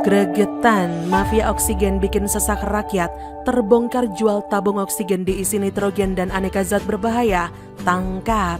Gregetan, mafia oksigen bikin sesak rakyat, terbongkar jual tabung oksigen diisi nitrogen dan aneka zat berbahaya, tangkap.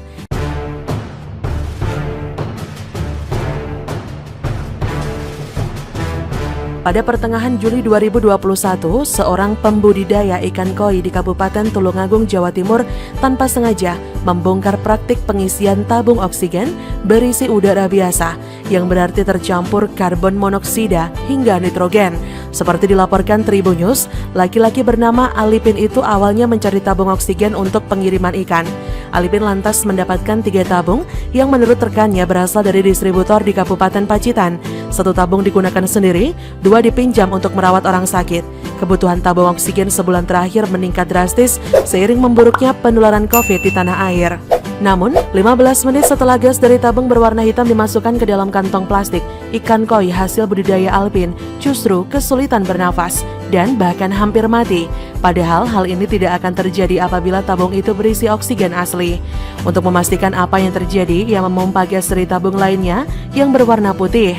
Pada pertengahan Juli 2021, seorang pembudidaya ikan koi di Kabupaten Tulungagung, Jawa Timur tanpa sengaja membongkar praktik pengisian tabung oksigen berisi udara biasa yang berarti tercampur karbon monoksida hingga nitrogen. Seperti dilaporkan Tribun News, laki-laki bernama Alipin itu awalnya mencari tabung oksigen untuk pengiriman ikan. Alipin lantas mendapatkan 3 tabung yang menurut rekannya berasal dari distributor di Kabupaten Pacitan. 1 tabung digunakan sendiri, 2 dipinjam untuk merawat orang sakit. Kebutuhan tabung oksigen sebulan terakhir meningkat drastis seiring memburuknya penularan COVID di tanah air. Namun, 15 menit setelah gas dari tabung berwarna hitam dimasukkan ke dalam kantong plastik, ikan koi hasil budidaya Alipin justru kesulitan bernafas dan bahkan hampir mati. Padahal hal ini tidak akan terjadi apabila tabung itu berisi oksigen asli. Untuk memastikan apa yang terjadi, ia memompa gas dari tabung lainnya yang berwarna putih.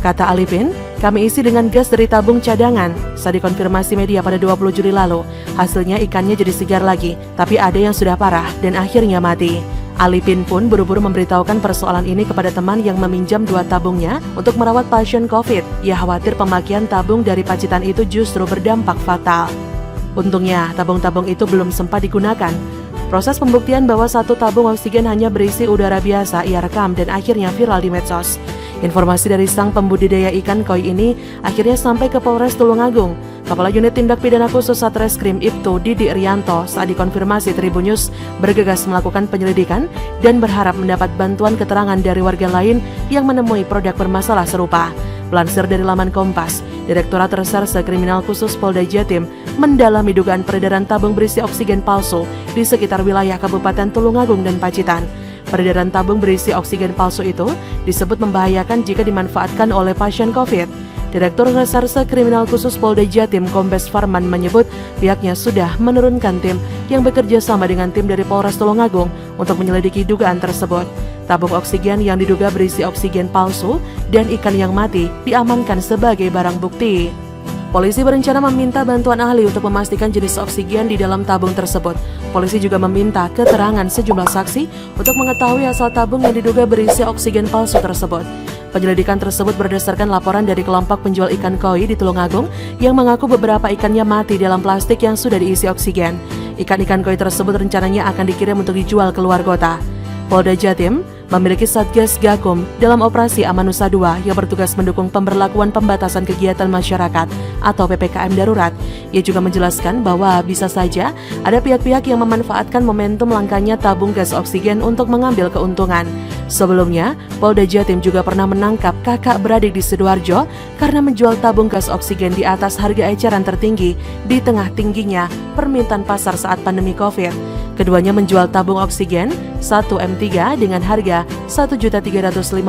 Kata Alipin, kami isi dengan gas dari tabung cadangan. Saat dikonfirmasi media pada 20 Juli lalu, hasilnya ikannya jadi segar lagi, tapi ada yang sudah parah dan akhirnya mati. Alipin pun buru-buru memberitahukan persoalan ini kepada teman yang meminjam 2 tabungnya untuk merawat pasien COVID. Ia khawatir pemakaian tabung dari Pacitan itu justru berdampak fatal. Untungnya, tabung-tabung itu belum sempat digunakan. Proses pembuktian bahwa 1 tabung oksigen hanya berisi udara biasa ia rekam dan akhirnya viral di medsos. Informasi dari sang pembudidaya ikan koi ini akhirnya sampai ke Polres Tulungagung. Kepala Unit Tindak Pidana Khusus Satreskrim Ibtu Didi Rianto saat dikonfirmasi Tribun News bergegas melakukan penyelidikan dan berharap mendapat bantuan keterangan dari warga lain yang menemui produk bermasalah serupa. Pelansir dari laman Kompas, Direktorat Reserse Kriminal Khusus Polda Jatim mendalami dugaan peredaran tabung berisi oksigen palsu di sekitar wilayah Kabupaten Tulungagung dan Pacitan. Peredaran tabung berisi oksigen palsu itu disebut membahayakan jika dimanfaatkan oleh pasien COVID. Direktur Reserse Kriminal Khusus Polda Jatim Kombes Farman menyebut pihaknya sudah menurunkan tim yang bekerja sama dengan tim dari Polres Tulungagung untuk menyelidiki dugaan tersebut. Tabung oksigen yang diduga berisi oksigen palsu dan ikan yang mati diamankan sebagai barang bukti. Polisi berencana meminta bantuan ahli untuk memastikan jenis oksigen di dalam tabung tersebut. Polisi juga meminta keterangan sejumlah saksi untuk mengetahui asal tabung yang diduga berisi oksigen palsu tersebut. Penyelidikan tersebut berdasarkan laporan dari kelompok penjual ikan koi di Tulungagung yang mengaku beberapa ikannya mati dalam plastik yang sudah diisi oksigen. Ikan-ikan koi tersebut rencananya akan dikirim untuk dijual ke luar kota. Polda Jatim memiliki Satgas Gakum dalam operasi Amanusa II yang bertugas mendukung pemberlakuan pembatasan kegiatan masyarakat atau PPKM darurat. Ia juga menjelaskan bahwa bisa saja ada pihak-pihak yang memanfaatkan momentum langkanya tabung gas oksigen untuk mengambil keuntungan. Sebelumnya, Polda Jatim juga pernah menangkap kakak beradik di Sidoarjo karena menjual tabung gas oksigen di atas harga eceran tertinggi di tengah tingginya permintaan pasar saat pandemi COVID. Keduanya menjual tabung oksigen 1 M3 dengan harga Rp1.350.000.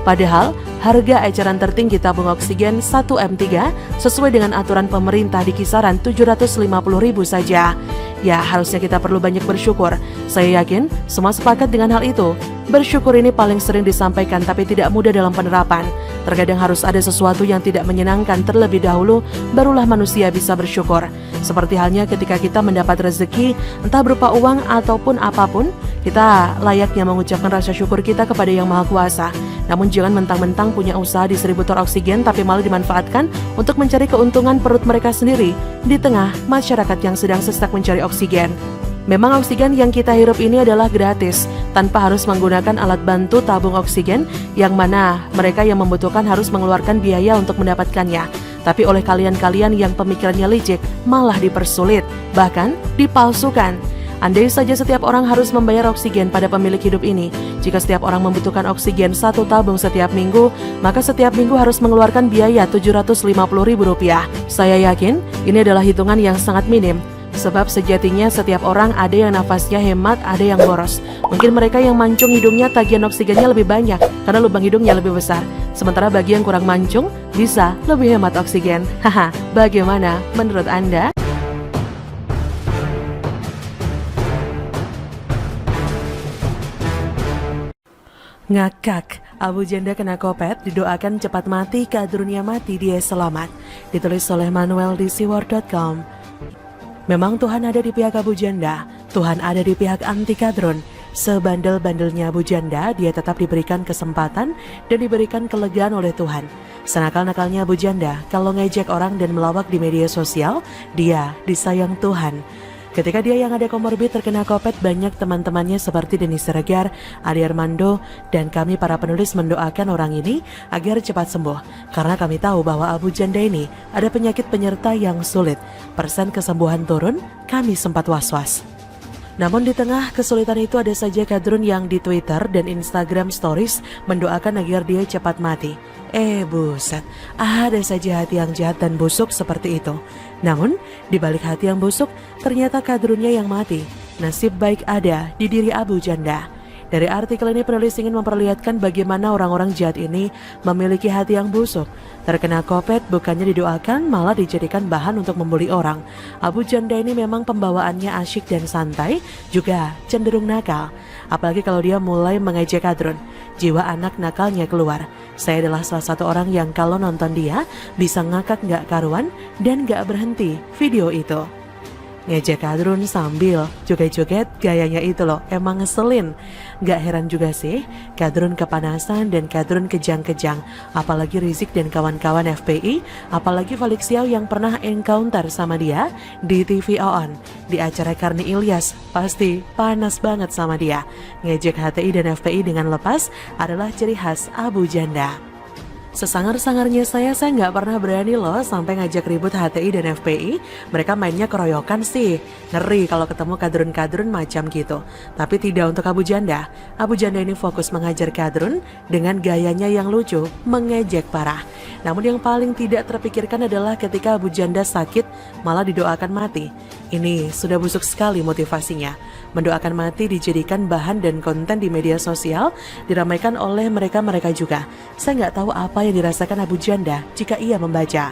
Padahal harga eceran tertinggi tabung oksigen 1 M3 sesuai dengan aturan pemerintah di kisaran Rp750.000 saja. Ya, harusnya kita perlu banyak bersyukur. Saya yakin semua sepakat dengan hal itu. Bersyukur ini paling sering disampaikan tapi tidak mudah dalam penerapan. Terkadang harus ada sesuatu yang tidak menyenangkan terlebih dahulu, barulah manusia bisa bersyukur. Seperti halnya ketika kita mendapat rezeki, entah berupa uang ataupun apapun, kita layaknya mengucapkan rasa syukur kita kepada Yang Maha Kuasa. Namun jangan mentang-mentang punya usaha distributor oksigen tapi malah dimanfaatkan untuk mencari keuntungan perut mereka sendiri di tengah masyarakat yang sedang sesak mencari oksigen. Memang oksigen yang kita hirup ini adalah gratis, tanpa harus menggunakan alat bantu tabung oksigen, yang mana mereka yang membutuhkan harus mengeluarkan biaya untuk mendapatkannya. Tapi oleh kalian-kalian yang pemikirannya licik, malah dipersulit, bahkan dipalsukan. Andai saja setiap orang harus membayar oksigen pada pemilik hidup ini, jika setiap orang membutuhkan oksigen 1 tabung setiap minggu, maka setiap minggu harus mengeluarkan biaya Rp750.000. Saya yakin ini adalah hitungan yang sangat minim. Sebab sejatinya setiap orang ada yang nafasnya hemat, ada yang boros. Mungkin mereka yang mancung hidungnya tagihan oksigennya lebih banyak karena lubang hidungnya lebih besar. Sementara bagi yang kurang mancung bisa lebih hemat oksigen. Haha, bagaimana menurut Anda? Ngakak, Abu Janda kena kopet, didoakan cepat mati, kadrunnya mati, dia selamat. Ditulis oleh Manuel di siwar.com. Memang Tuhan ada di pihak Abu Janda, Tuhan ada di pihak anti kadrun. Sebandel-bandelnya Abu Janda, dia tetap diberikan kesempatan dan diberikan kelegaan oleh Tuhan. Senakal-nakalnya Abu Janda, kalau ngejek orang dan melawak di media sosial, dia disayang Tuhan. Ketika dia yang ada komorbid terkena kopet, banyak teman-temannya seperti Denny Siregar, Adi Armando, dan kami para penulis mendoakan orang ini agar cepat sembuh. Karena kami tahu bahwa Abu Janda ini ada penyakit penyerta yang sulit. Persen kesembuhan turun, kami sempat was-was. Namun di tengah kesulitan itu ada saja kadrun yang di Twitter dan Instagram Stories mendoakan agar dia cepat mati. Buset, ada saja hati yang jahat dan busuk seperti itu. Namun, di balik hati yang busuk, ternyata kadrunnya yang mati. Nasib baik ada di diri Abu Janda. Dari artikel ini penulis ingin memperlihatkan bagaimana orang-orang jahat ini memiliki hati yang busuk. Terkena kopet bukannya didoakan, malah dijadikan bahan untuk membuli orang. Abu Janda ini memang pembawaannya asyik dan santai, juga cenderung nakal. Apalagi kalau dia mulai mengejek kadrun, jiwa anak nakalnya keluar. Saya adalah salah satu orang yang kalau nonton dia bisa ngakak gak karuan dan gak berhenti video itu. Ngejek kadrun sambil joget-joget, gayanya itu loh, emang ngeselin. Gak heran juga sih, kadrun kepanasan dan kadrun kejang-kejang. Apalagi Rizik dan kawan-kawan FPI, apalagi Felix Xiao yang pernah encounter sama dia di TV On. Di acara Karni Ilyas, pasti panas banget sama dia. Ngejek HTI dan FPI dengan lepas adalah ciri khas Abu Janda. Sesangar-sangarnya saya nggak pernah berani loh sampai ngajak ribut HTI dan FPI. Mereka mainnya keroyokan sih. Ngeri kalau ketemu kadrun-kadrun macam gitu. Tapi tidak untuk Abu Janda. Abu Janda ini fokus mengajar kadrun dengan gayanya yang lucu, mengejek parah. Namun yang paling tidak terpikirkan adalah ketika Abu Janda sakit malah didoakan mati. Ini sudah busuk sekali motivasinya. Mendoakan mati dijadikan bahan dan konten di media sosial, diramaikan oleh mereka-mereka juga. Saya nggak tahu apa yang dirasakan Abu Janda jika ia membaca.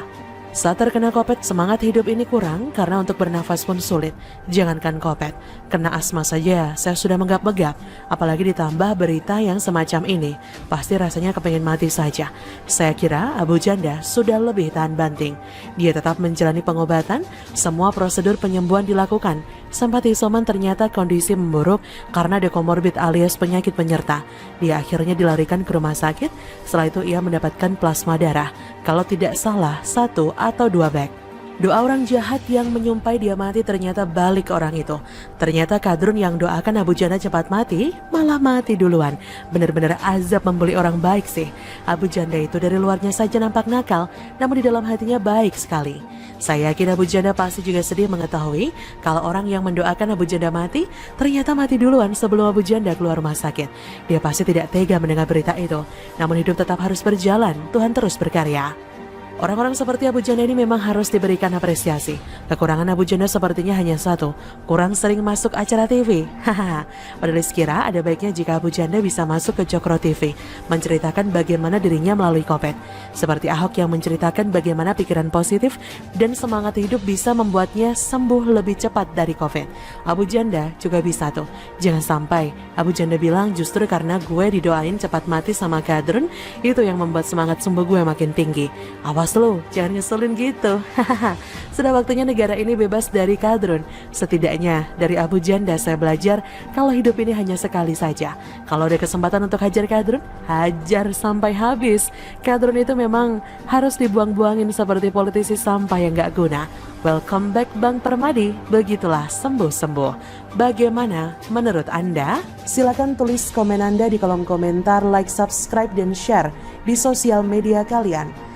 Saat terkena kopet, semangat hidup ini kurang karena untuk bernafas pun sulit. Jangankan kopet, kena asma saja saya sudah menggap-menggap. Apalagi ditambah berita yang semacam ini, pasti rasanya kepengen mati saja. Saya kira Abu Janda sudah lebih tahan banting. Dia tetap menjalani pengobatan, semua prosedur penyembuhan dilakukan. Sempat isoman ternyata kondisi memburuk karena ada komorbid alias penyakit penyerta. Dia akhirnya dilarikan ke rumah sakit, setelah itu ia mendapatkan plasma darah. Kalau tidak salah 1 atau 2 bag. Doa orang jahat yang menyumpai dia mati ternyata balik orang itu. Ternyata kadrun yang doakan Abu Janda cepat mati, malah mati duluan. Benar-benar azab membuli orang baik sih. Abu Janda itu dari luarnya saja nampak nakal, namun di dalam hatinya baik sekali. Saya yakin Abu Janda pasti juga sedih mengetahui kalau orang yang mendoakan Abu Janda mati, ternyata mati duluan sebelum Abu Janda keluar rumah sakit. Dia pasti tidak tega mendengar berita itu. Namun hidup tetap harus berjalan, Tuhan terus berkarya. Orang-orang seperti Abu Janda ini memang harus diberikan apresiasi. Kekurangan Abu Janda sepertinya hanya satu, kurang sering masuk acara TV. Hahaha. Penulis kira ada baiknya jika Abu Janda bisa masuk ke Cokro TV, menceritakan bagaimana dirinya melalui kopet. Seperti Ahok yang menceritakan bagaimana pikiran positif dan semangat hidup bisa membuatnya sembuh lebih cepat dari COVID. Abu Janda juga bisa tuh. Jangan sampai Abu Janda bilang justru karena gue didoain cepat mati sama kadrun, itu yang membuat semangat sembuh gue makin tinggi. Awas lu, jangan ngeselin gitu. Sudah waktunya negara ini bebas dari kadrun. Setidaknya dari Abu Janda saya belajar kalau hidup ini hanya sekali saja. Kalau ada kesempatan untuk hajar kadrun, hajar sampai habis. Kadrun itu memang harus dibuang-buangin seperti politisi sampah yang gak guna. Welcome back Bang Permadi, begitulah sembuh-sembuh. Bagaimana menurut Anda? Silakan tulis komen Anda di kolom komentar, like, subscribe, dan share di sosial media kalian.